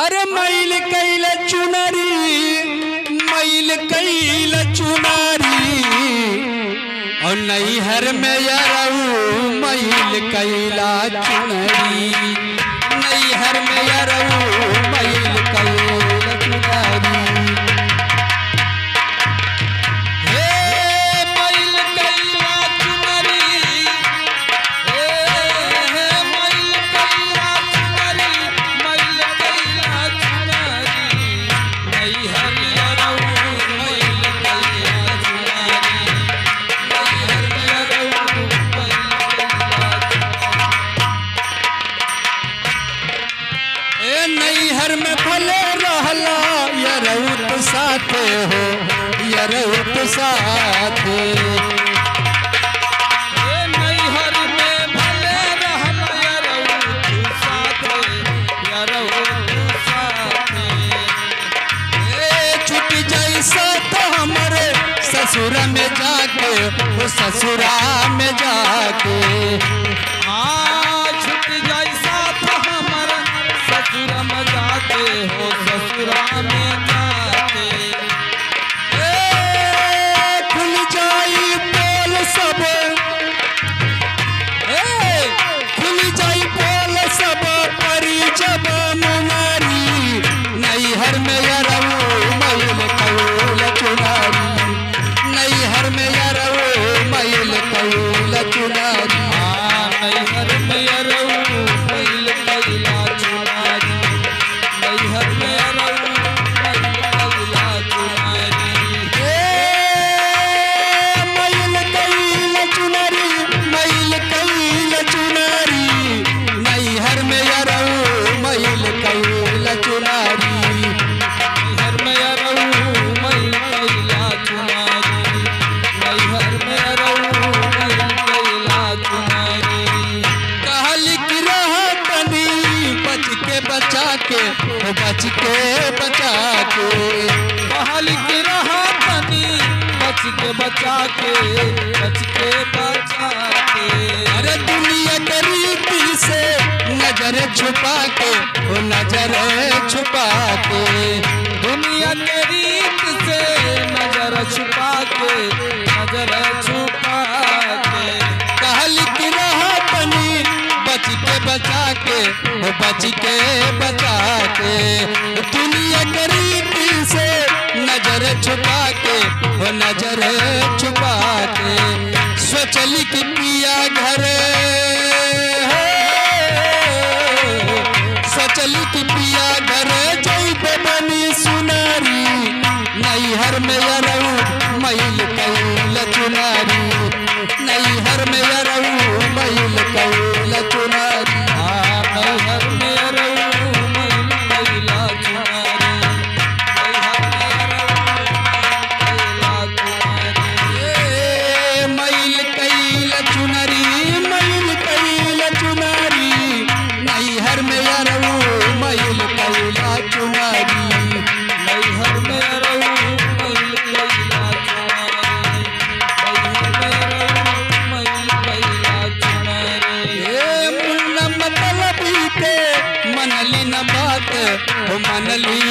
अरे मैल कैल चुनरी मैल कैल चुनरी और नैहर में यरऊ मैल कैला चुनरी नैहर में यरऊ मैल कैला चुनरी नैहर में भले रहला यरऊत साथे हो यरऊत साथे नैहर में भले रहला यरऊत साथे यरऊत साथे छुट जैसा तो हमारे ससुर में जाके वो ससुरा में जाके छुट जैसा तो हमारा ससुरा में जाते हो ससुरा में जाते खुल जाई बोल सब खुल जाई बोल सब परी जब मुनारी नैहर में यरऊ मैल कैल चुनरी नैहर में यरऊ मैल कैल चुनरी नैहर में यरऊ मैल कैला चुनरी नैहर में यरऊ मैल कैला चुनरी मैल कैल चुनरी मैल कैल चुनरी नैहर में यरऊ मैल कैल चुनरी नैहर में यरऊ मैल कैला चुनरी नैहर में यरऊ मैल कैला चुनरी कहल कि रह तनी बच के बचा के बच के बचा के कहल कि रहा तनी बच के बचा के बच के बचा के अरे दुनिया के रीति से नजर छुपा के वो नजर छुपा के दुनिया के रीत से नजर छुपा के नजर छुपा के कहल कि रह तनी बच के बचा के वो बच के बचा के दुनिया के रीति से नजर छुपा के वो नजर छुपा के सोचली कि पिया घर सोचली कि पिया घर जैबे बनी सुनारी नैहर में यरऊ मैल कैल चुनरी नैहर में यरऊ मैल कैल चुनरी नैहर में यरऊ मैल कैला चुनरी नैहर में यरऊ मैल कैला चुनरी मैल कैल चुनरी नैहर में यरऊ मैल कैल चुनरी नैहर में यरऊ मैल कैला चुनरी नैहर में यरऊ मैल कैला चुनरी मुन्ना मतलबी के मनली न बात वो मनली